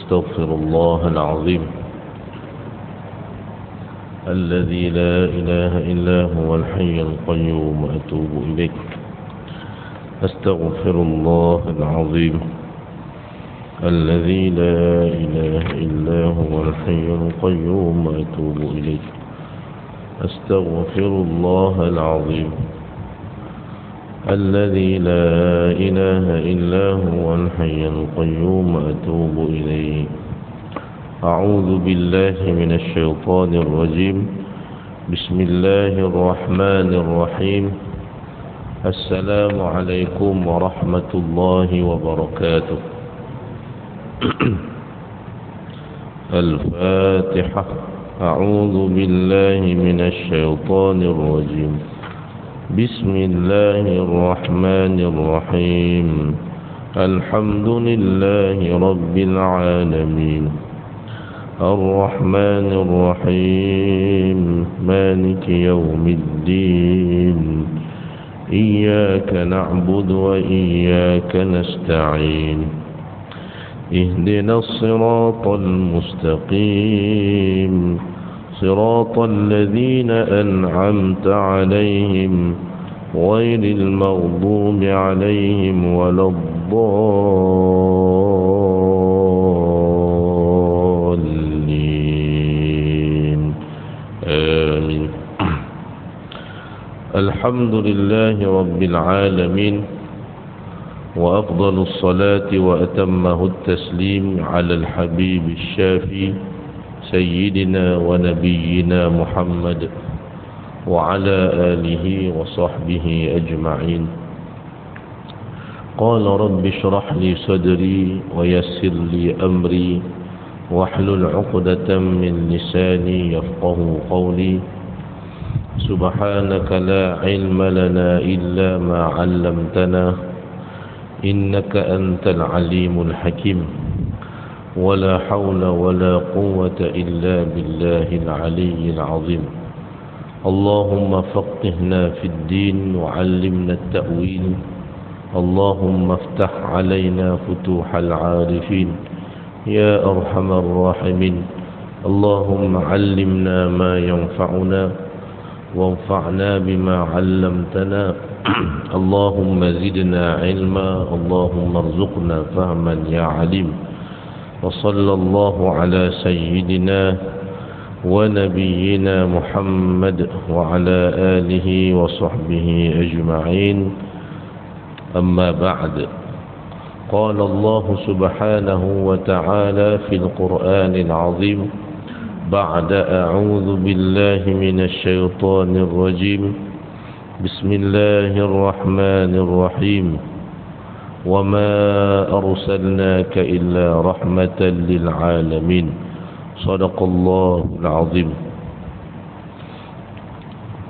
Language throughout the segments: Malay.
أستغفر الله العظيم الذي لا إله إلا هو الحي القيوم وأتوب إليه. أستغفر الله العظيم الذي لا إله إلا هو الحي القيوم وأتوب إليه. أستغفر الله العظيم الذي لا إله إلا هو الحي القيوم وأتوب إليه. أعوذ بالله من الشيطان الرجيم. بسم الله الرحمن الرحيم. السلام عليكم ورحمة الله وبركاته. الفاتحة. أعوذ بالله من الشيطان الرجيم. بسم الله الرحمن الرحيم. الحمد لله رب العالمين الرحمن الرحيم مالك يوم الدين إياك نعبد وإياك نستعين اهدنا الصراط المستقيم صراط الذين أنعمت عليهم غير المغضوب عليهم ولا الضالين آمين. الحمد لله رب العالمين وأفضل الصلاة وأتمه التسليم على الحبيب الشافي سيدنا ونبينا محمد وعلى آله وصحبه أجمعين. قال رب اشرح لي صدري ويسر لي أمري واحلل عقدة من لساني يفقه قولي. سبحانك لا علم لنا إلا ما علمتنا إنك أنت العليم الحكيم. ولا حول ولا قوة إلا بالله العلي العظيم. اللهم فقهنا في الدين وعلمنا التأويل. اللهم افتح علينا فتوح العارفين يا أرحم الراحمين. اللهم علمنا ما ينفعنا وانفعنا بما علمتنا. اللهم زدنا علما. اللهم ارزقنا فهما يا عليم. وصلى الله على سيدنا ونبينا محمد وعلى آله وصحبه أجمعين. أما بعد. قال الله سبحانه وتعالى في القرآن العظيم بعد أعوذ بالله من الشيطان الرجيم. بسم الله الرحمن الرحيم. وما أرسلناك إلا رحمة للعالمين. صدق الله العظيم.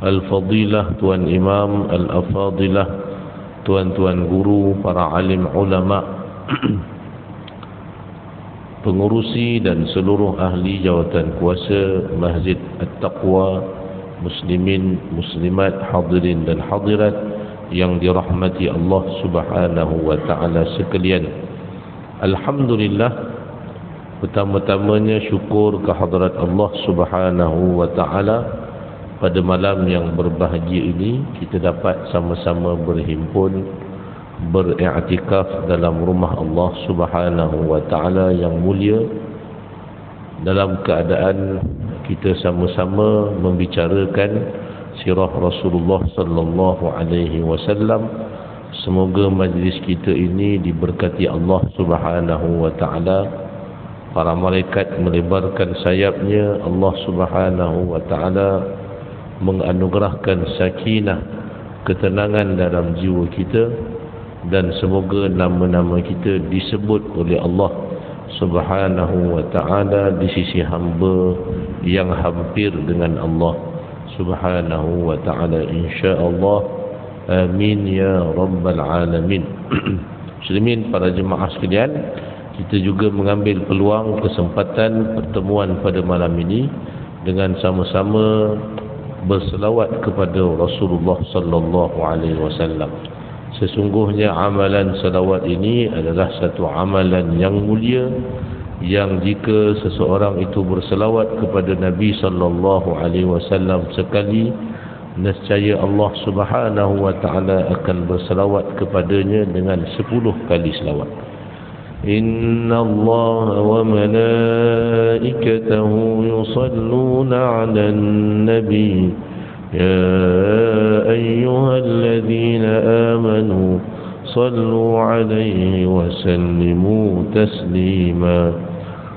Al-Fadilah, Tuan Imam, Al-Afadilah, tuan-tuan guru, para alim ulama, pengurusi dan seluruh ahli jawatan kuasa Masjid At-Taqwa, muslimin, muslimat, hadirin dan hadirat yang dirahmati Allah Subhanahu wa taala sekalian. Alhamdulillah, pertama-tamanya syukur kehadrat Allah Subhanahu wa taala pada malam yang berbahagia ini kita dapat sama-sama berhimpun beriktikaf dalam rumah Allah Subhanahu wa taala yang mulia, dalam keadaan kita sama-sama membicarakan sirah Rasulullah sallallahu alaihi wasallam. Semoga majlis kita ini diberkati Allah Subhanahu wa taala. Para malaikat melebarkan sayapnya. Allah Subhanahu wa taala menganugerahkan sakinah, ketenangan dalam jiwa kita, dan semoga nama-nama kita disebut oleh Allah Subhanahu wa taala di sisi hamba yang hampir dengan Allah Subhanahu wa ta'ala, insya-Allah. Amin ya rabbal alamin. Muslimin, para jemaah sekalian, kita juga mengambil peluang kesempatan pertemuan pada malam ini dengan sama-sama berselawat kepada Rasulullah sallallahu alaihi wasallam. Sesungguhnya amalan selawat ini adalah satu amalan yang mulia yang jika seseorang itu berselawat kepada Nabi sallallahu alaihi wasallam sekali, nescaya Allah Subhanahu wa taala akan berselawat kepadanya dengan 10 kali selawat. Inna Allah wa malaikatahu yusalluna 'alan nabi ya ayyuhalladzina amanu sallu 'alaihi wa sallimu taslima.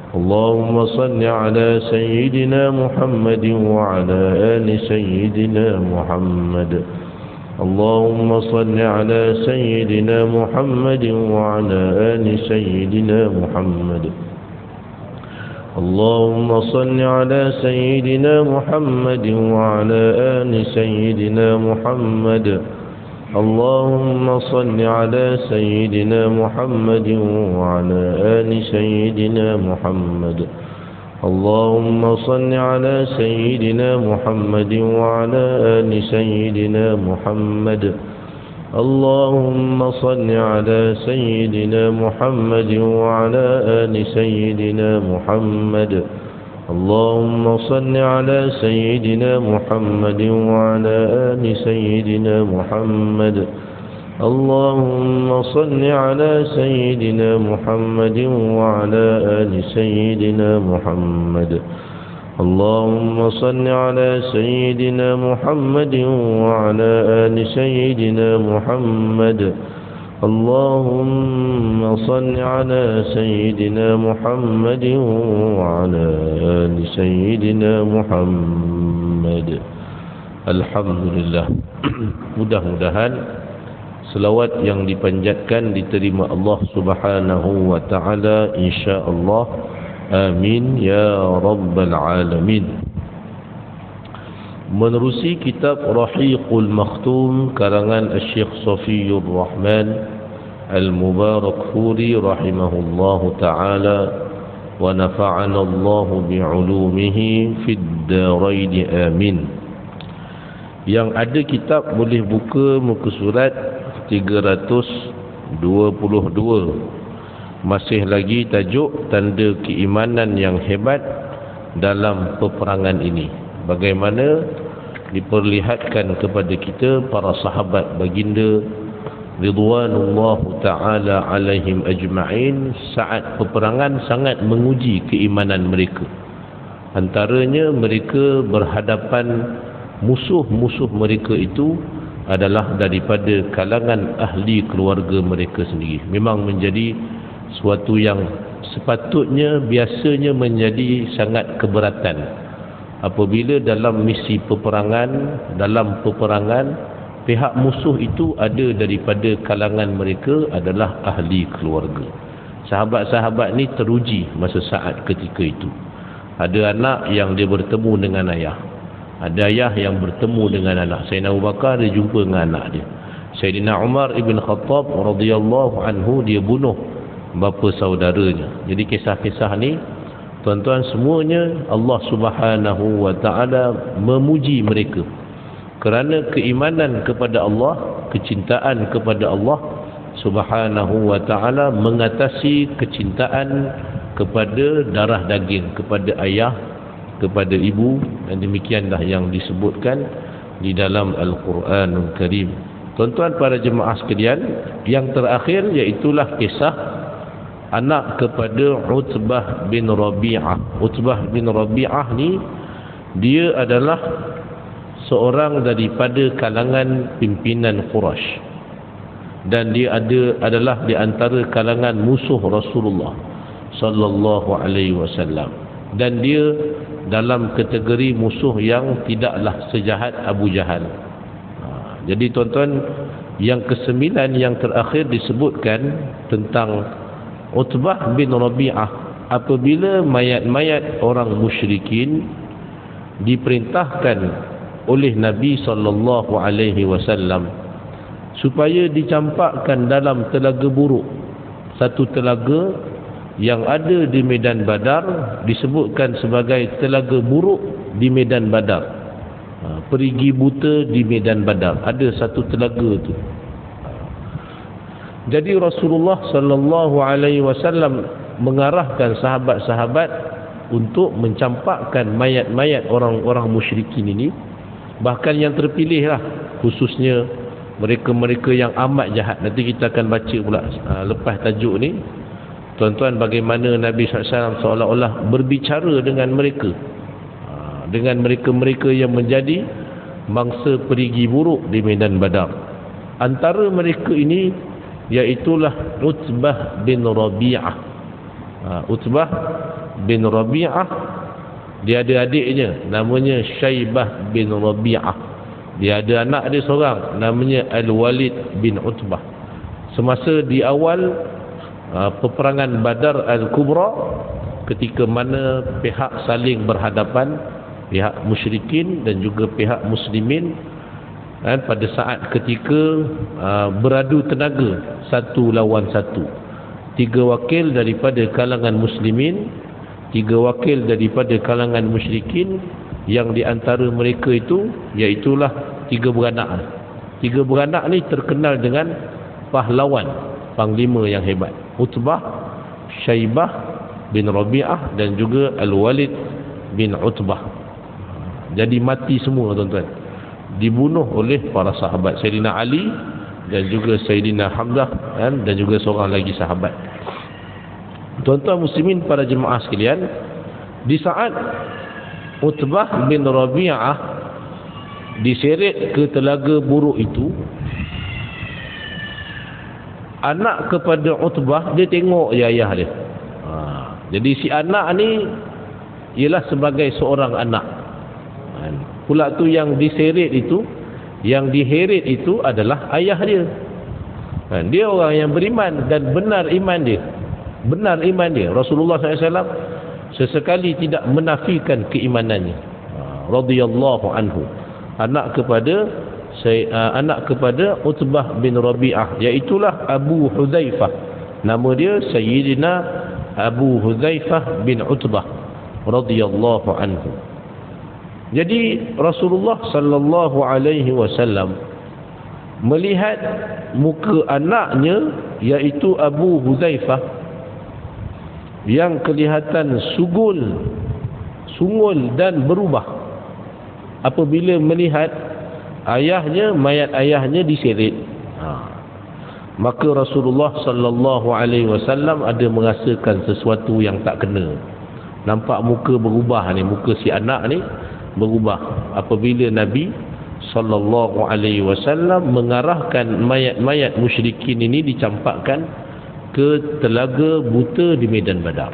اللهم صل على سيدنا محمد وعلى آل سيدنا محمد. اللهم صل على سيدنا محمد وعلى آل سيدنا محمد. اللهم صل على سيدنا محمد وعلى آل سيدنا محمد. اللهم صل على سيدنا محمد وعلى آل سيدنا محمد. اللهم صل على سيدنا محمد وعلى آل سيدنا محمد. اللهم صل على سيدنا محمد وعلى آل سيدنا محمد. اللهم صل على سيدنا محمد وعلى آل سيدنا محمد. اللهم صل على سيدنا محمد وعلى آل سيدنا محمد. اللهم صل على سيدنا محمد وعلى آل سيدنا محمد. اللهم صل على سيدنا محمد وعلى آل سيدنا محمد. Alhamdulillah. Mudah-mudahan selawat yang dipanjatkan diterima Allah Subhanahu wa taala, insya-Allah. Amin ya rabbal alamin. Menerusi kitab Rahiqul Makhtum karangan Syekh Safiyur Rahman Al-Mubarakfuri rahimahullahu taala, wa nafa'ana Allah bi'ulumihi fid darain amin. Yang ada kitab boleh buka muka surat 322. Masih lagi tajuk tanda keimanan yang hebat dalam peperangan ini. Bagaimana diperlihatkan kepada kita para sahabat baginda ridwanullahu taala alaihim ajma'in saat peperangan sangat menguji keimanan mereka. Antaranya mereka berhadapan musuh-musuh mereka itu adalah daripada kalangan ahli keluarga mereka sendiri. Memang menjadi suatu yang sepatutnya biasanya menjadi sangat keberatan apabila dalam misi peperangan, pihak musuh itu ada daripada kalangan mereka adalah ahli keluarga. Sahabat-sahabat ni teruji masa saat ketika itu. Ada anak yang dia bertemu dengan ayah, ada ayah yang bertemu dengan anak. Sayyidina Abu Bakar dia jumpa dengan anak dia. Sayyidina Umar ibn Khattab radhiyallahu anhu dia bunuh bapa saudaranya. Jadi kisah-kisah ni tuan-tuan semuanya Allah Subhanahu wa taala memuji mereka kerana keimanan kepada Allah, kecintaan kepada Allah Subhanahu wa taala mengatasi kecintaan kepada darah daging, kepada ayah, kepada ibu, dan demikianlah yang disebutkan di dalam Al-Quranul Karim. Tuan-tuan para jemaah sekalian, yang terakhir iaitulah kisah anak kepada Utbah bin Rabi'ah. Utbah bin Rabi'ah ni dia adalah seorang daripada kalangan pimpinan Quraisy, dan dia adalah di antara kalangan musuh Rasulullah sallallahu alaihi wasallam, dan dia dalam kategori musuh yang tidaklah sejahat Abu Jahal. Jadi tuan-tuan, yang kesembilan yang terakhir disebutkan tentang Utbah bin Rabi'ah. Apabila mayat-mayat orang musyrikin diperintahkan oleh Nabi sallallahu alaihi wasallam supaya dicampakkan dalam telaga buruk, satu telaga yang ada di medan Badar, disebutkan sebagai telaga buruk di medan Badar. Perigi buta di medan Badar, ada satu telaga tu. Jadi Rasulullah sallallahu alaihi wasallam mengarahkan sahabat-sahabat untuk mencampakkan mayat-mayat orang-orang musyrikin ini. Bahkan yang terpilih lah, khususnya mereka-mereka yang amat jahat. Nanti kita akan baca pula lepas tajuk ni, tuan-tuan, bagaimana Nabi SAW seolah-olah berbicara dengan mereka, dengan mereka-mereka yang menjadi mangsa perigi buruk di medan Badar. Antara mereka ini iaitulah Utbah bin Rabi'ah. Utbah bin Rabi'ah, dia ada adiknya namanya Syaibah bin Rabi'ah. Dia ada anak dia seorang namanya Al-Walid bin Utbah. Semasa di awal peperangan Badar Al-Kubra, ketika mana pihak saling berhadapan, pihak musyrikin dan juga pihak muslimin, pada saat ketika beradu tenaga satu lawan satu, 3 wakil daripada kalangan muslimin, 3 wakil daripada kalangan musyrikin, yang di antara mereka itu iaitulah 3 beranak. 3 beranak ni terkenal dengan pahlawan, panglima yang hebat: Utbah, Syaibah bin Rabi'ah dan juga Al-Walid bin Utbah. Jadi mati semua, tuan-tuan, dibunuh oleh para sahabat, Sayyidina Ali dan juga Sayyidina Hamzah dan juga seorang lagi sahabat. Tuan-tuan muslimin, para jemaah sekalian, di saat Utbah bin Rabi'ah diseret ke telaga buruk itu, anak kepada Utbah, dia tengok je ayah dia. Jadi si anak ni ialah sebagai seorang anak. Pula tu yang diseret itu, yang diheret itu adalah ayah dia. Dia orang yang beriman dan benar iman dia. Benar iman dia. Rasulullah SAW sesekali tidak menafikan keimanannya. Radhiyallahu anhu. Anak kepada Utbah bin Rabi'ah, iaitulah Abu Hudzaifah. Nama dia Sayyidina Abu Hudzaifah bin Utbah radhiyallahu anhu. Jadi Rasulullah sallallahu alaihi wasallam melihat muka anaknya, iaitu Abu Hudzaifah, yang kelihatan sungul dan berubah apabila melihat ayahnya, mayat ayahnya diseret. Maka Rasulullah sallallahu alaihi wasallam ada merasakan sesuatu yang tak kena. Nampak muka berubah ni, muka si anak ni berubah apabila Nabi sallallahu alaihi wasallam mengarahkan mayat-mayat musyrikin ini dicampakkan ke telaga buta di medan Badar.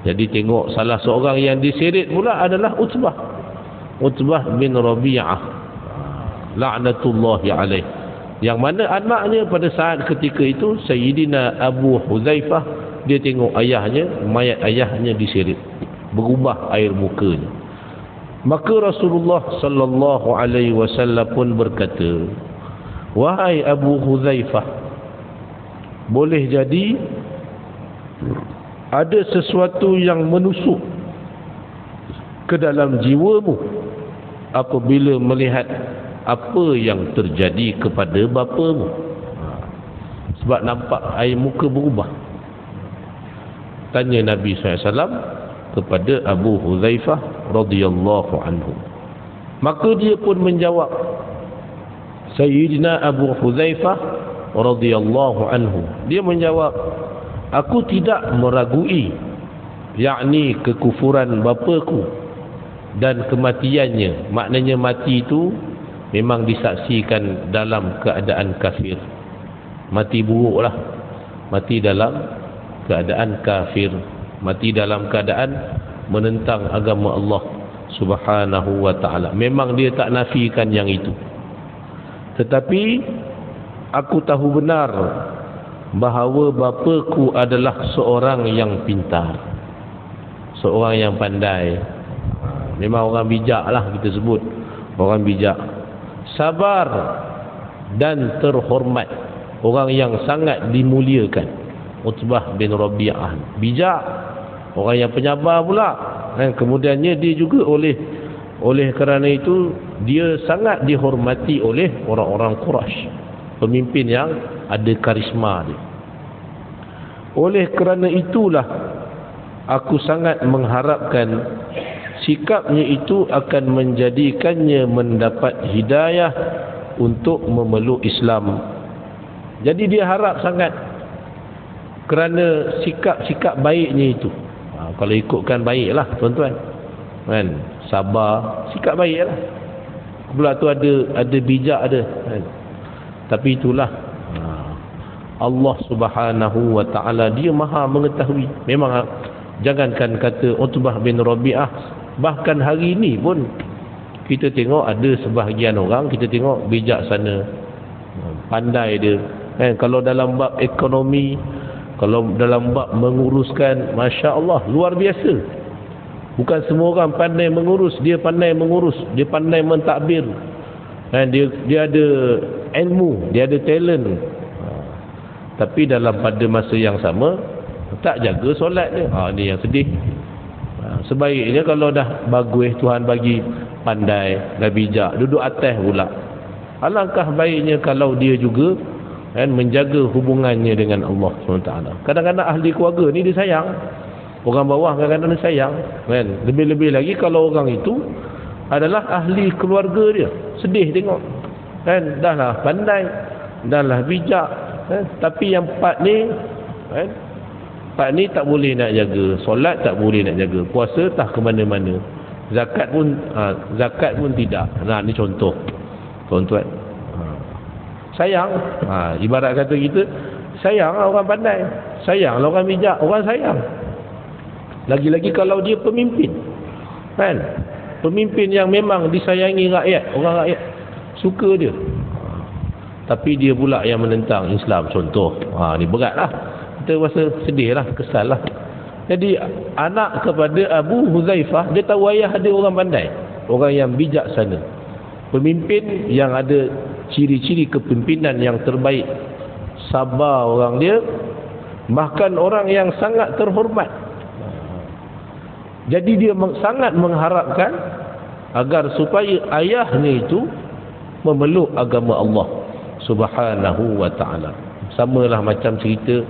Jadi tengok, salah seorang yang diseret pula adalah Utbah bin Rabi'ah, la'natullahi alaih, yang mana anaknya pada saat ketika itu Sayyidina Abu Hudzaifah, dia tengok ayahnya, mayat ayahnya diseret, berubah air mukanya. Maka Rasulullah sallallahu alaihi wasallam pun berkata, "Wahai Abu Hudzaifah, boleh jadi ada sesuatu yang menusuk ke dalam jiwamu apabila melihat apa yang terjadi kepada bapamu." Sebab nampak air muka berubah. Tanya Nabi SAW kepada Abu Hudzaifah radhiyallahu anhu. Maka dia pun menjawab, Sayyidina Abu Hudzaifah radhiyallahu anhu, dia menjawab, "Aku tidak meragui, yakni kekufuran bapaku dan kematiannya." Maknanya mati itu memang disaksikan dalam keadaan kafir. Mati buruklah, mati dalam keadaan kafir, mati dalam keadaan menentang agama Allah Subhanahu wa ta'ala. Memang dia tak nafikan yang itu. Tetapi aku tahu benar bahawa bapaku adalah seorang yang pintar, seorang yang pandai. Memang orang bijak lah kita sebut, orang bijak, sabar dan terhormat, orang yang sangat dimuliakan. Utbah bin Rabi'ah bijak, orang yang penyabar pula. Kemudiannya dia juga oleh kerana itu dia sangat dihormati oleh orang-orang Quraisy, pemimpin yang ada karisma dia. Oleh kerana itulah aku sangat mengharapkan sikapnya itu akan menjadikannya mendapat hidayah untuk memeluk Islam. Jadi dia harap sangat kerana sikap-sikap baiknya itu. Kalau ikutkan baiklah tuan-tuan, kan, sabar, sikap baiklah. Pula tu ada bijak ada, kan? Tapi itulah Allah Subhanahu wa ta'ala, dia maha mengetahui. Memang jangankan kata Utbah bin Rabi'ah, bahkan hari ini pun kita tengok ada sebahagian orang, kita tengok bijaksana, pandai dia, kan? Kalau dalam bab ekonomi, kalau dalam bab menguruskan, Masya Allah, luar biasa. Bukan semua orang pandai mengurus, dia pandai mengurus, dia pandai mentadbir, kan? Dia ada ilmu, dia ada talent. Tapi dalam pada masa yang sama tak jaga solat dia. Ni yang sedih. Sebaiknya kalau dah bagus, Tuhan bagi pandai, dah bijak, duduk atas pula. Alangkah baiknya kalau dia juga, kan, menjaga hubungannya dengan Allah SWT. Kadang-kadang ahli keluarga ni dia sayang, orang bawah kadang-kadang dia sayang, kan? Lebih-lebih lagi kalau orang itu adalah ahli keluarga dia. Sedih tengok, kan? Dah lah pandai, dah lah bijak, tapi yang part ni, kan, part ni tak boleh nak jaga, solat tak boleh nak jaga, puasa tak ke mana-mana, zakat pun tidak. Nah, ni contoh tuan-tuan. Sayang, ibarat kata kita sayang orang pandai, sayang orang bijak, orang sayang. Lagi-lagi kalau dia pemimpin, kan, pemimpin yang memang disayangi rakyat, orang rakyat suka dia, tapi dia pula yang menentang Islam, contoh. Ni berat lah, kita rasa sedih lah, kesal lah. Jadi anak kepada Abu Huzaifah, dia tahu ayah dia orang pandai, orang yang bijaksana, pemimpin yang ada ciri-ciri kepimpinan yang terbaik, sabar orang dia, bahkan orang yang sangat terhormat. Jadi dia sangat mengharapkan agar supaya ayahnya itu memeluk agama Allah Subhanahu wa ta'ala. Samalah macam cerita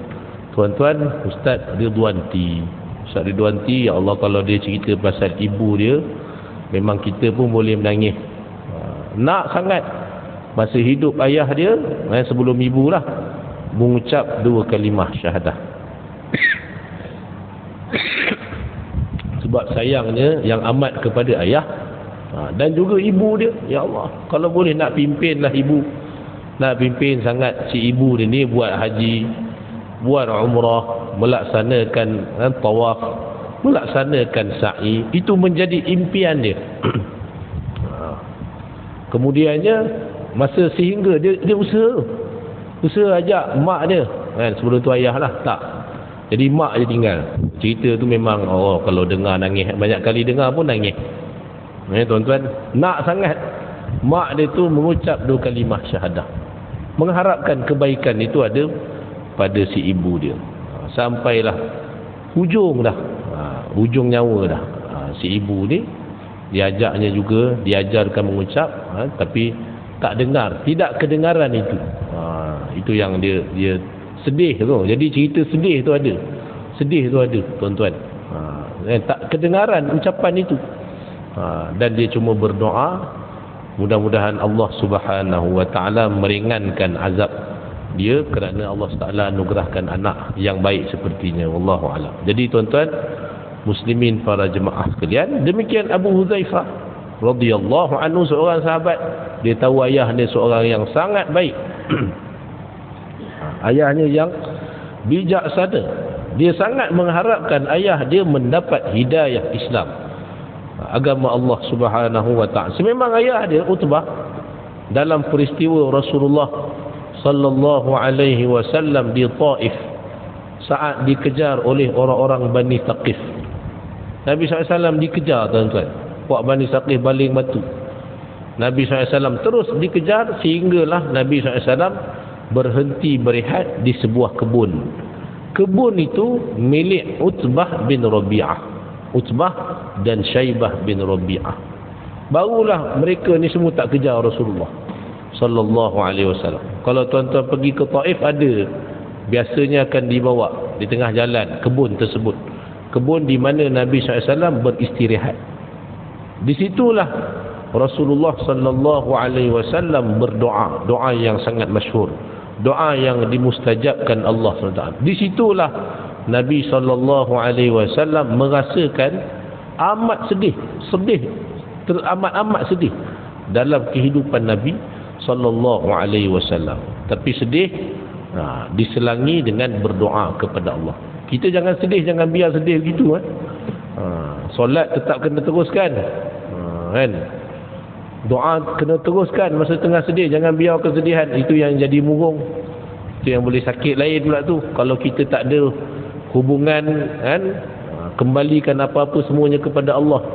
tuan-tuan Ustaz Ridwan T. Ustaz Ridwan T, ya Allah, kalau dia cerita pasal ibu dia, memang kita pun boleh menangis. Nak sangat masa hidup ayah dia, sebelum ibu lah, mengucap 2 kalimah syahadah. Sebab sayangnya yang amat kepada ayah dan juga ibu dia. Ya Allah, kalau boleh nak pimpinlah ibu, nak pimpin sangat si ibu dia ni buat haji, buat umrah, melaksanakan tawaf, melaksanakan sa'i. Itu menjadi impian dia. Kemudiannya masa sehingga dia usaha ajak mak dia, kan, sebelum tu ayah lah, tak. Jadi mak dia tinggal. Cerita tu memang kalau dengar nangis, banyak kali dengar pun nangis. Tuan-tuan, nak sangat mak dia tu mengucap 2 kalimah syahadah, mengharapkan kebaikan itu ada pada si ibu dia. Sampailah hujung dah, hujung nyawa dah. Si ibu ni diajaknya juga, diajarkan mengucap, tapi tak dengar, tidak kedengaran itu. Itu yang dia sedih tu. Jadi cerita sedih tu ada, sedih tu ada tuan-tuan. Tak kedengaran ucapan itu. Dan dia cuma berdoa, mudah-mudahan Allah Subhanahu wa ta'ala meringankan azab dia kerana Allah Ta'ala anugerahkan anak yang baik sepertinya. Wallahu a'lam. Jadi tuan-tuan muslimin, para jemaah sekalian, demikian Abu Huzaifah radhiyallahu anhu, seorang sahabat. Dia tahu ayahnya seorang yang sangat baik. Ayahnya yang bijaksana. Dia sangat mengharapkan ayah dia mendapat hidayah Islam, agama Allah Subhanahu wa ta'ala. Sememang ayah dia Utbah dalam peristiwa Rasulullah sallallahu alaihi wasallam di Taif, saat dikejar oleh orang-orang Bani Thaqif. Nabi SAW dikejar tuan-tuan, puak Bani Thaqif baling batu. Nabi SAW terus dikejar sehinggalah Nabi SAW berhenti berehat di sebuah kebun. Kebun itu milik Utbah bin Rabi'ah, Utbah dan Syaibah bin Rabi'ah. Barulah mereka ni semua tak kejar Rasulullah sallallahu alaihi wasallam. Kalau tuan-tuan pergi ke Taif, ada biasanya akan dibawa di tengah jalan kebun tersebut, kebun di mana Nabi SAW beristirahat. Di situlah Rasulullah sallallahu alaihi wasallam berdoa, doa yang sangat masyhur, doa yang dimustajabkan Allah SWT. Di situlah Nabi sallallahu alaihi wasallam merasakan amat sedih, teramat-amat sedih dalam kehidupan Nabi sallallahu alaihi wasallam. Tapi sedih diselangi dengan berdoa kepada Allah. Kita jangan sedih, jangan biar sedih begitu solat tetap kena teruskan, kan? Doa kena teruskan masa tengah sedih, jangan biar kesedihan itu yang jadi murung. Itu yang boleh sakit lain pula tu. Kalau kita tak ada hubungan, kan, kembalikan apa-apa semuanya kepada Allah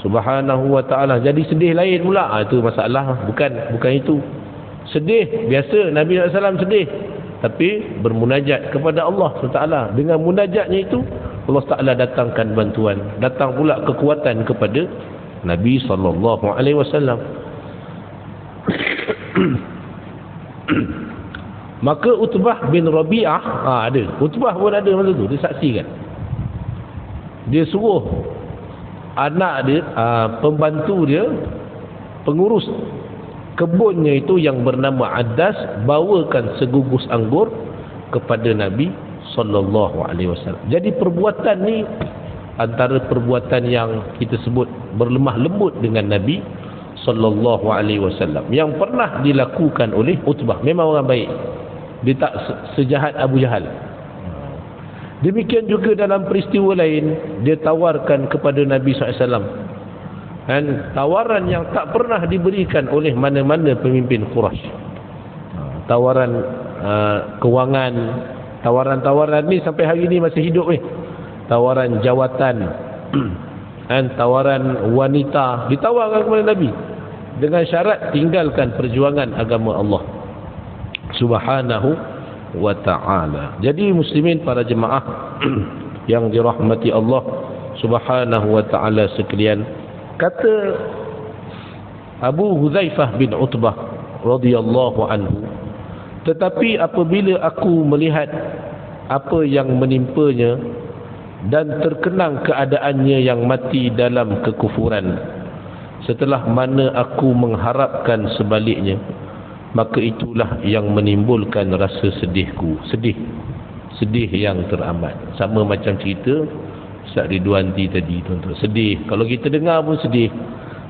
Subhanahu wa ta'ala, jadi sedih lain pula. Itu masalah, bukan itu. Sedih biasa, Nabi SAW sedih, tapi bermunajat kepada Allah SWT. Dengan munajatnya itu Allah Ta'ala datangkan bantuan, datang pula kekuatan kepada Nabi sallallahu alaihi wasallam. Maka Utbah bin Rabi'ah ada. Utbah pun ada masa tu, dia saksikan. Dia suruh anak dia, pembantu dia, pengurus kebunnya itu yang bernama Addas, bawakan segugus anggur kepada Nabi sallallahu alaihi wasallam. Jadi perbuatan ni antara perbuatan yang kita sebut berlemah lembut dengan Nabi sallallahu alaihi wasallam yang pernah dilakukan oleh Utbah. Memang orang baik, dia tak sejahat Abu Jahal. Demikian juga dalam peristiwa lain, dia tawarkan kepada Nabi SAW, dan tawaran yang tak pernah diberikan oleh mana-mana pemimpin Quraisy. Tawaran kewangan, tawaran-tawaran ni sampai hari ni masih hidup ni. Tawaran jawatan dan tawaran wanita ditawarkan kepada Nabi dengan syarat tinggalkan perjuangan agama Allah Subhanahu wa ta'ala. Jadi muslimin, para jemaah yang dirahmati Allah Subhanahu wa ta'ala sekalian, kata Abu Hudzaifah bin Utbah radhiyallahu anhu, tetapi apabila aku melihat apa yang menimpanya dan terkenang keadaannya yang mati dalam kekufuran, setelah mana aku mengharapkan sebaliknya, maka itulah yang menimbulkan rasa sedihku. Sedih yang teramat. Sama macam cerita Ustaz Ridwanti tadi, tuan-tuan. Sedih, kalau kita dengar pun sedih.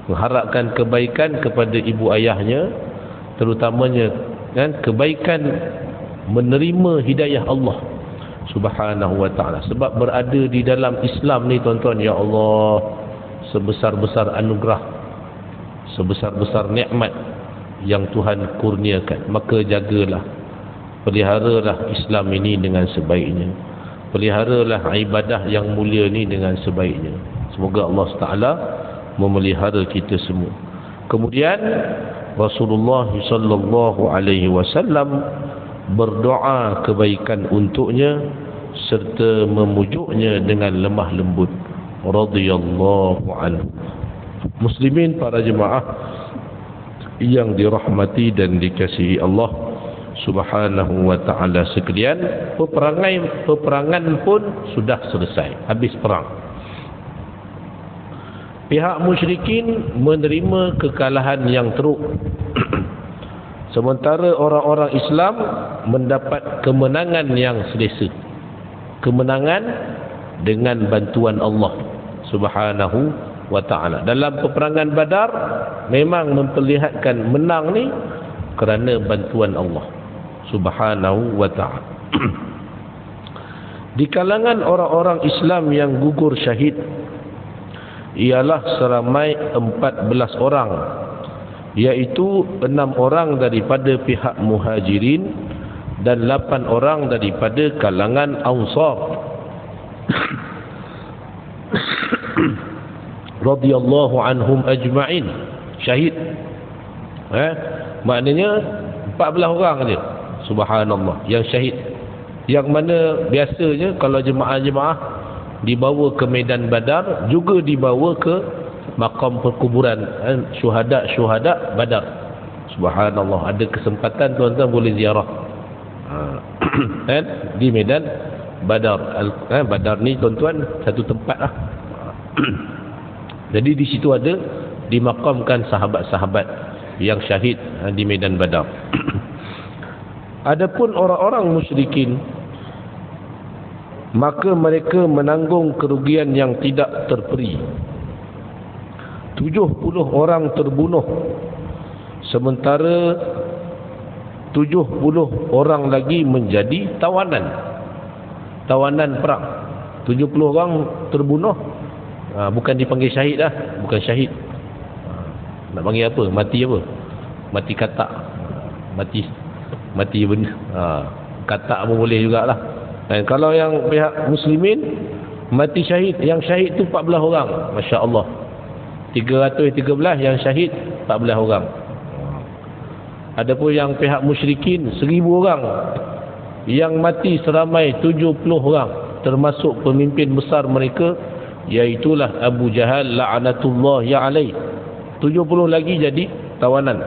Mengharapkan kebaikan kepada ibu ayahnya, terutamanya, kan, kebaikan menerima hidayah Allah Subhanahu wa ta'ala. Sebab berada di dalam Islam ni, tuan-tuan, ya Allah, sebesar-besar anugerah, sebesar-besar nikmat yang Tuhan kurniakan. Maka jagalah, peliharalah Islam ini dengan sebaiknya, peliharalah ibadah yang mulia ni dengan sebaiknya. Semoga Allah Ta'ala memelihara kita semua. Kemudian Rasulullah sallallahu alaihi wasallam berdoa kebaikan untuknya serta memujuknya dengan lemah lembut radhiyallahu anhu. Muslimin, para jemaah yang dirahmati dan dikasihi Allah Subhanahu wa ta'ala sekalian, peperangan pun sudah selesai, habis perang. Pihak musyrikin menerima kekalahan yang teruk sementara orang-orang Islam mendapat kemenangan yang selesa. Kemenangan dengan bantuan Allah Subhanahu wa ta'ala. Dalam peperangan Badar memang memperlihatkan menang ni kerana bantuan Allah Subhanahu wa ta'ala. Di kalangan orang-orang Islam yang gugur syahid ialah seramai 14 orang, iaitu 6 orang daripada pihak Muhajirin dan 8 orang daripada kalangan Ansar radhiyallahu anhum ajma'in. Syahid, maknanya 14 orang je, subhanallah, yang syahid. Yang mana biasanya kalau jemaah-jemaah dibawa ke medan Badar, juga dibawa ke makam perkuburan syuhada-syuhada Badar. Subhanallah, ada kesempatan tuan-tuan boleh ziarah. Kan di medan Badar. Badar ni tuan-tuan satu tempat lah. Jadi di situ ada dimakamkan sahabat-sahabat yang syahid di medan Badar. Adapun orang-orang musyrikin, maka mereka menanggung kerugian yang tidak terperi. 70 orang terbunuh, sementara 70 orang lagi menjadi tawanan perang. 70 orang terbunuh, bukan dipanggil syahid dah, bukan syahid. Nak panggil apa? Mati apa? Mati katak. Mati benda. Katak pun boleh jugalah. Dan kalau yang pihak muslimin mati syahid, yang syahid tu 14 orang. Masya-Allah. 313 yang syahid 14 orang. Adapun yang pihak musyrikin 1000 orang, yang mati seramai 70 orang, termasuk pemimpin besar mereka, iaitulah Abu Jahal la'natullahi alaih. 70 lagi jadi tawanan.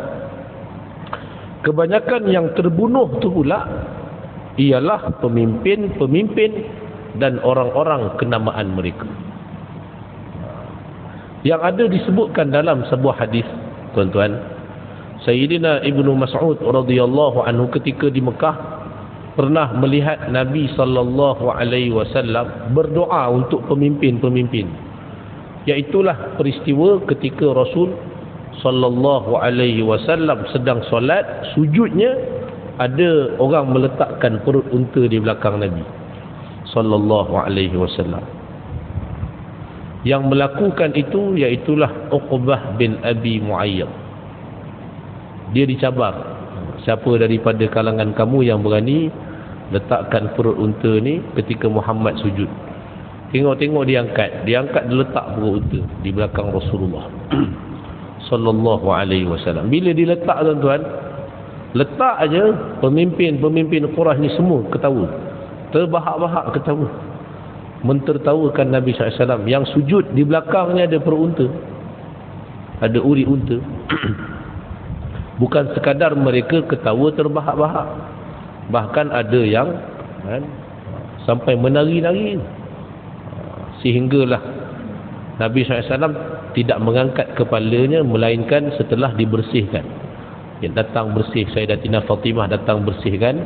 Kebanyakan yang terbunuh tu pula ialah pemimpin dan orang-orang kenamaan mereka. Yang ada disebutkan dalam sebuah hadis, tuan-tuan, Sayyidina Ibnu Mas'ud radhiyallahu anhu ketika di Mekah pernah melihat Nabi sallallahu alaihi wasallam berdoa untuk pemimpin-pemimpin. Iaitulah peristiwa ketika Rasul sallallahu alaihi wasallam sedang solat, sujudnya ada orang meletakkan perut unta di belakang Nabi sallallahu alaihi wasallam. Yang melakukan itu iaitulah Uqbah bin Abi Mu'ayyad. Dia dicabar, siapa daripada kalangan kamu yang berani letakkan perut unta ni ketika Muhammad sujud. Tengok-tengok diangkat dia letak perut unta di belakang Rasulullah sallallahu alaihi wasallam. Bila diletak, tuan-tuan, letak aja, pemimpin Quraisy ni semua ketawa, terbahak-bahak ketawa, mentertawakan Nabi SAW. Yang sujud di belakangnya ada perut unta, ada uri unta. Bukan sekadar mereka ketawa terbahak-bahak, bahkan ada yang sampai menari-nari, sehinggalah Nabi SAW tidak mengangkat kepalanya melainkan setelah dibersihkan. Yang datang bersih, Sayyidatina Fatimah datang bersihkan.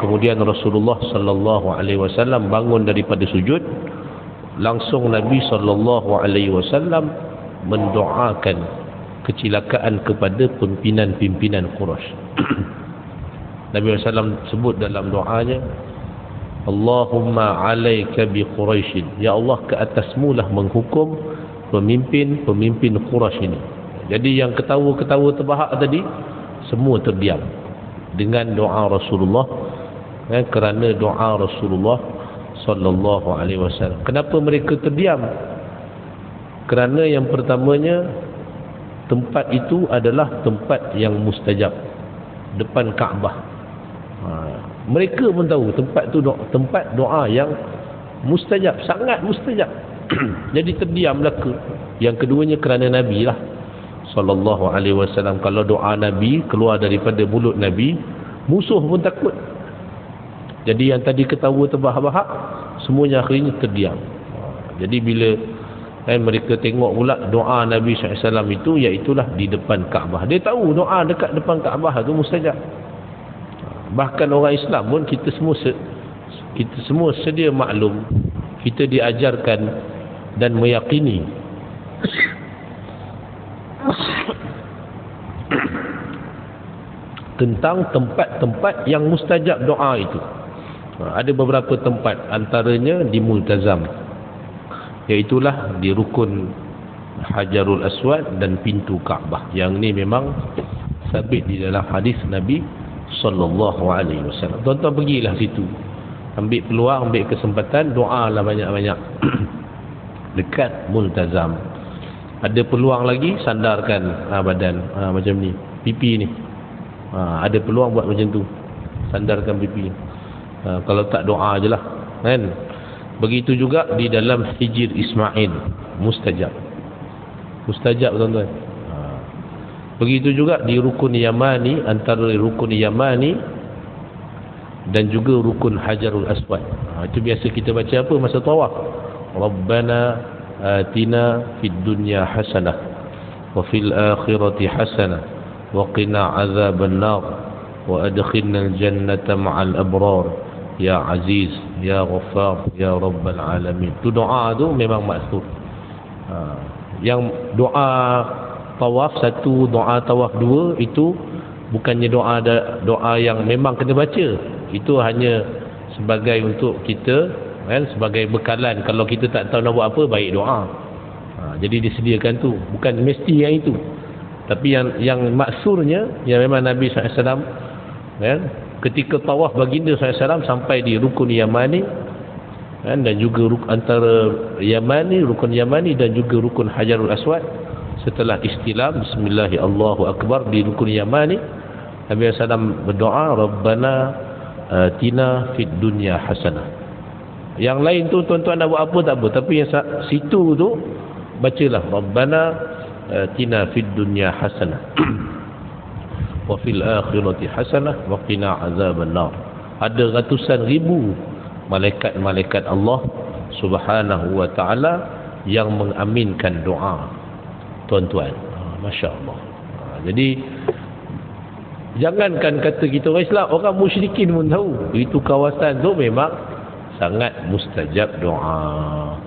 Kemudian Rasulullah sallallahu alaihi wasallam bangun daripada sujud, langsung Nabi sallallahu alaihi wasallam mendoakan kecelakaan kepada pimpinan-pimpinan Quraisy. Nabi SAW sebut dalam doanya, Allahumma alaika bi Quraisy, ya Allah, ke atasmu lah menghukum pemimpin Quraisy ini. Jadi yang ketawa-ketawa terbahak tadi semua terdiam dengan doa Rasulullah, kerana doa Rasulullah sallallahu alaihi wasallam. Kenapa mereka terdiam? Kerana yang pertamanya, tempat itu adalah tempat yang mustajab, depan Kaabah. Mereka pun tahu tempat tu tempat doa yang mustajab, sangat mustajab. Jadi terdiam belaka. Yang keduanya kerana Nabi lah sallallahu alaihi wasallam. Kalau doa Nabi keluar daripada mulut Nabi, musuh pun takut. Jadi yang tadi ketawa terbahak-bahak, semuanya akhirnya terdiam. Jadi bila mereka tengok pula doa Nabi SAW itu, iaitulah di depan Kaabah. Dia tahu doa dekat depan Kaabah itu mustajab. Bahkan orang Islam pun kita semua sedia maklum, kita diajarkan dan meyakini tentang tempat-tempat yang mustajab doa itu. Ada beberapa tempat, antaranya di Multazam, iaitulah di rukun Hajarul Aswad dan pintu Kaabah. Yang ni memang sabit di dalam hadis Nabi sallallahu alaihi wasallam. Tuan-tuan pergilah situ, ambil peluang, ambil kesempatan, doalah banyak-banyak dekat Multazam. Ada peluang lagi, sandarkan badan macam ni, pipi ni. Ada peluang buat macam tu, sandarkan pipi. Kalau tak, doa je lah, kan? Begitu juga di dalam Hijr Ismail, mustajab, tuan-tuan. Begitu juga di rukun Yamani, antara rukun Yamani dan juga rukun Hajarul Aswad. Itu biasa kita baca apa masa tawaf? Rabbana atina fid dunya hasanah wa fil akhirati hasanah wa qina azaban nar wa adkhilna al-jannata ma'al abrar ya aziz ya ghaffar ya rabbal alamin. Tu doa tu memang maksud. Yang doa tawaf satu, doa tawaf dua, itu bukannya doa yang memang kena baca. Itu hanya sebagai untuk kita, kan, sebagai bekalan. Kalau kita tak tahu nak buat apa, baik doa. Jadi disediakan tu, bukan mesti yang itu. Tapi yang maksurnya, yang memang Nabi SAW, kan, ketika tawaf baginda SAW sampai di rukun Yamani, kan, dan juga antara Yamani, rukun Yamani dan juga rukun Hajarul Aswad, setelah istilam bismillahi Allahu Akbar di rukun Yamani, Nabi SAW berdoa Rabbana atina fid dunya hasanah. Yang lain tu tuan-tuan nak buat apa tak apa, tapi yang situ tu bacalah Rabbana atina fid dunya hasanah wa fil akhirati hasanah wa qina azaban nar. Ada ratusan ribu malaikat-malaikat Allah Subhanahu wa taala yang mengaminkan doa tuan-tuan. Masya-Allah. Jadi jangankan kata kita orang Islam, orang musyrikin pun tahu itu kawasan tu memang sangat mustajab doa.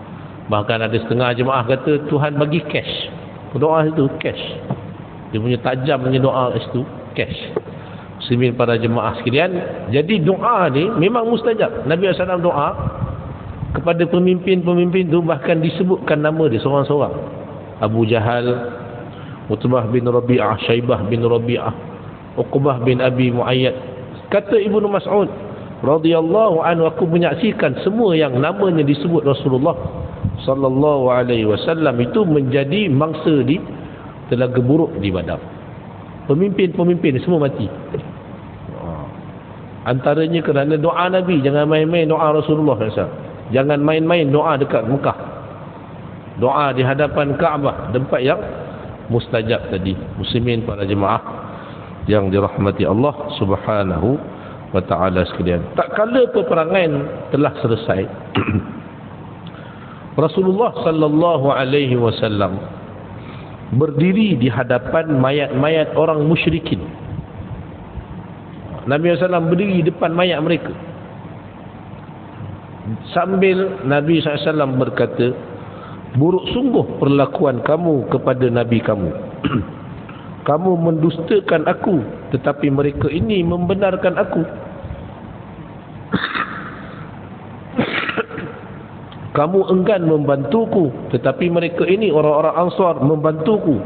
Bahkan ada setengah jemaah kata Tuhan bagi cash. Doa itu cash. Dia punya tajam punya doa itu cash. Muslimin para jemaah sekalian, jadi doa ni memang mustajab. Nabi SAW doa kepada pemimpin-pemimpin tu, bahkan disebutkan nama dia seorang-seorang. Abu Jahal, Utbah bin Rabi'ah, Syaibah bin Rabi'ah, Uqbah bin Abi Muayyad. Kata Ibnu Mas'ud radhiyallahu anhu, aku menyaksikan semua yang namanya disebut Rasulullah sallallahu alaihi wasallam itu menjadi mangsa di Telaga Buruk di Badar. Pemimpin-pemimpin semua mati. Antaranya kerana doa Nabi. Jangan main-main doa Rasulullah SAW. Jangan main-main doa dekat Mekah, doa di hadapan Kaabah, tempat yang mustajab tadi. Muslimin para jemaah yang dirahmati Allah Subhanahu wa ta'ala sekalian, tak kala peperangan telah selesai Rasulullah sallallahu alaihi wasallam berdiri di hadapan mayat-mayat orang musyrikin. Nabi SAW berdiri di depan mayat mereka sambil Nabi SAW berkata, buruk sungguh perlakuan kamu kepada Nabi kamu. Kamu mendustakan aku, tetapi mereka ini membenarkan aku. Kamu enggan membantuku, tetapi mereka ini orang-orang Ansar membantuku.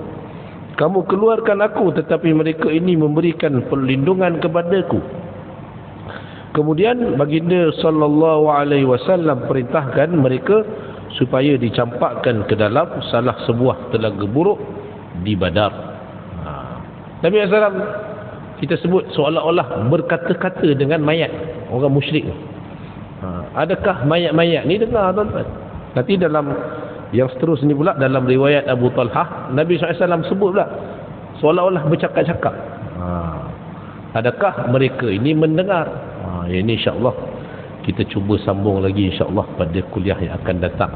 Kamu keluarkan aku, tetapi mereka ini memberikan perlindungan kepadaku. Kemudian baginda sallallahu alaihi wasallam perintahkan mereka supaya dicampakkan ke dalam salah sebuah telaga buruk di Badar. Nabi SAW kita sebut seolah-olah berkata-kata dengan mayat orang musyrik. Adakah mayat-mayat ni dengar tuan-tuan? Nanti dalam yang seterusnya pula, dalam riwayat Abu Talhah, Nabi SAW sebut pula seolah-olah bercakap-cakap. Adakah mereka ini mendengar? Ini insya-Allah kita cuba sambung lagi insya-Allah pada kuliah yang akan datang.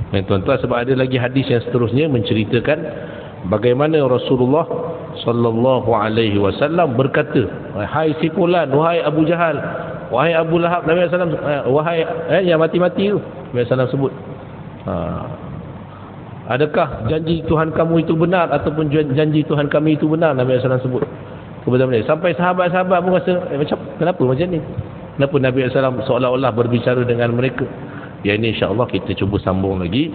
Dan tuan-tuan, sebab ada lagi hadis yang seterusnya menceritakan bagaimana Rasulullah sallallahu alaihi wasallam berkata, wahai si fulan, wahai Abu Jahal, wahai Abu Lahab. Nabi SAW wahai yang mati-mati tu, Nabi SAW sebut, adakah janji Tuhan kamu itu benar ataupun janji Tuhan kami itu benar? Nabi SAW sebut kepada mereka. Sampai sahabat-sahabat pun rasa macam kenapa macam ni? Kenapa Nabi SAW seolah-olah berbicara dengan mereka? Ya, ini insya-Allah kita cuba sambung lagi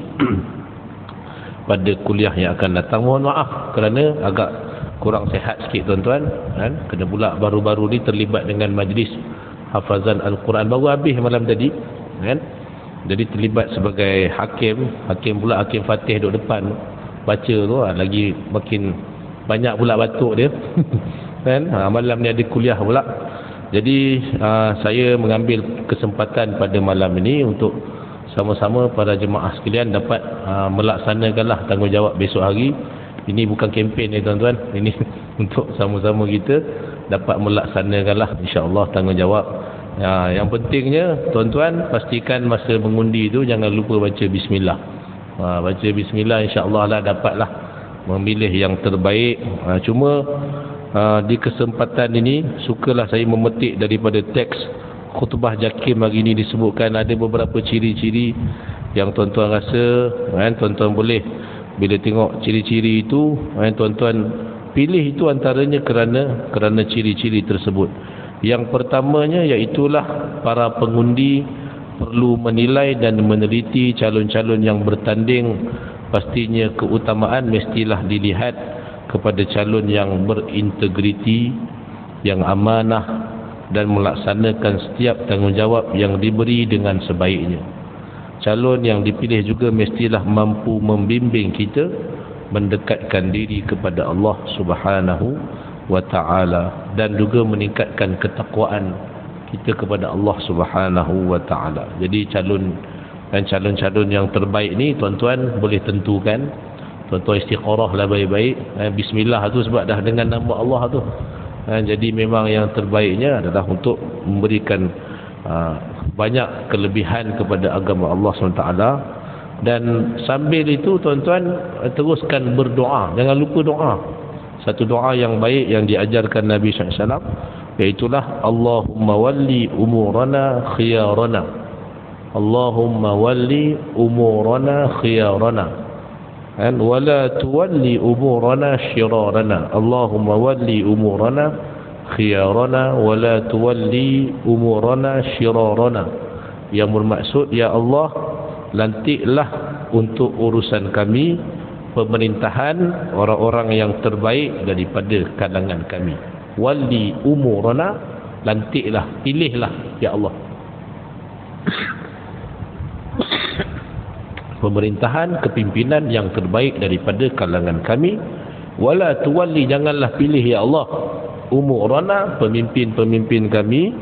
pada kuliah yang akan datang. Mohon maaf kerana agak kurang sihat sikit tuan-tuan, kan? Kena pula baru-baru ni terlibat dengan majlis hafazan Al-Quran, baru habis malam tadi, kan? Jadi terlibat sebagai hakim pula, hakim Fatih duduk depan baca tu, lagi makin banyak pula batuk dia kan? Malam ni ada kuliah pula. Jadi saya mengambil kesempatan pada malam ini untuk sama-sama para jemaah sekalian dapat melaksanakanlah tanggungjawab besok hari. Ini bukan kempen ni tuan-tuan, ini untuk sama-sama kita dapat melaksanakanlah insya-Allah tanggungjawab Yang pentingnya tuan-tuan pastikan masa mengundi itu jangan lupa baca bismillah. Baca bismillah, insya-Allah lah dapatlah memilih yang terbaik. Cuma di kesempatan ini sukalah saya memetik daripada teks khutbah Jakim hari ini, disebutkan ada beberapa ciri-ciri yang tuan-tuan rasa tuan-tuan boleh bila tengok ciri-ciri itu tuan-tuan pilih itu antaranya kerana ciri-ciri tersebut. Yang pertamanya iaitulah para pengundi perlu menilai dan meneliti calon-calon yang bertanding. Pastinya keutamaan mestilah dilihat kepada calon yang berintegriti, yang amanah dan melaksanakan setiap tanggungjawab yang diberi dengan sebaiknya. Calon yang dipilih juga mestilah mampu membimbing kita mendekatkan diri kepada Allah Subhanahu wa ta'ala dan juga meningkatkan ketakwaan kita kepada Allah Subhanahu wa ta'ala. Jadi calon-calon yang terbaik ni tuan-tuan boleh tentukan. Tuan-tuan istiqarah lah baik-baik. Bismillah tu sebab dah dengan nama Allah tu. Jadi memang yang terbaiknya adalah untuk memberikan banyak kelebihan kepada agama Allah SWT. Dan sambil itu tuan-tuan teruskan berdoa. Jangan lupa doa. Satu doa yang baik yang diajarkan Nabi SAW, iaitulah Allahumma walli umurana khiyarana. Allahumma walli umurana khiyarana wala tuwalli umurana syirarana. Allahumma walli umurana khiyarana wala tuwalli umurana syirarana. Yang bermaksud, ya Allah, lantiklah untuk urusan kami pemerintahan orang-orang yang terbaik daripada kalangan kami. Walli umurana, lantiklah, pilihlah ya Allah pemerintahan, kepimpinan yang terbaik daripada kalangan kami. Wala tuwalli, janganlah pilih ya Allah umurana, pemimpin-pemimpin kami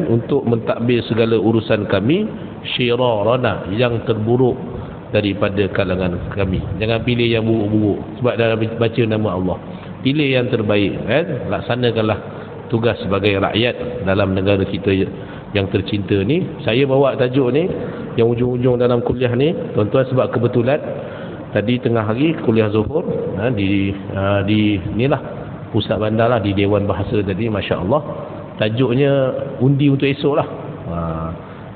untuk mentadbir segala urusan kami, syirarana, yang terburuk daripada kalangan kami. Jangan pilih yang buruk-buruk sebab dah baca nama Allah. Pilih yang terbaik, laksanakanlah tugas sebagai rakyat dalam negara kita yang tercinta ni. Saya bawa tajuk ni yang ujung-ujung dalam kuliah ni tuan-tuan sebab kebetulan tadi tengah hari kuliah Zuhur di inilah pusat bandar lah, di Dewan Bahasa tadi, masya-Allah. Tajuknya undi untuk esok lah.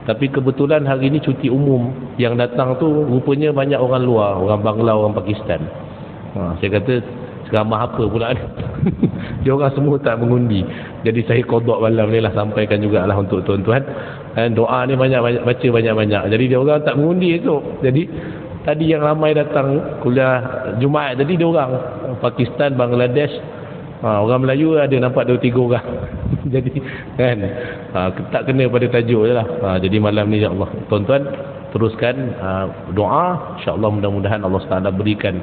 Tapi kebetulan hari ni cuti umum. Yang datang tu rupanya banyak orang luar, orang Bangla, orang Pakistan. Saya kata ceramah apa pula ni? Dia orang semua tak mengundi. Jadi saya qada malam ni lah, sampaikan jugalah untuk tuan-tuan. Doa ni banyak-banyak baca, banyak-banyak. Jadi dia orang tak mengundi esok. Jadi tadi yang ramai datang kuliah Jumaat tadi, dia orang Pakistan, Bangladesh, orang Melayu ada nampak 2-3 orang. Jadi tak kena pada tajuk je lah. Jadi malam ni insya-Allah tuan-tuan teruskan doa, insya-Allah mudah-mudahan Allah Taala berikan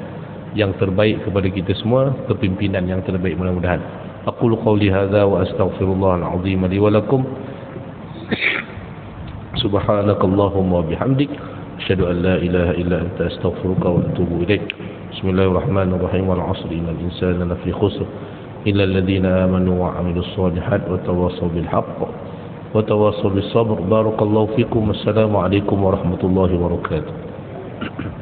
yang terbaik kepada kita semua, kepimpinan yang terbaik mudah-mudahan. Aqulu qawli hadza wa astaghfirullahal azim li wa lakum. Subhanakallahumma wa bihamdik, asyhadu an la ilaha illa anta, astaghfiruka wa atubu ilaik. Bismillahirrahmanirrahim. Wal 'asri innal insana lafi khusr illa alladhina amanu wa 'amilus solihat wa tawassaw bil haqq wa tawassaw bis sabr. Barakallahu fikum. Assalamu alaikum warahmatullahi wabarakatuh.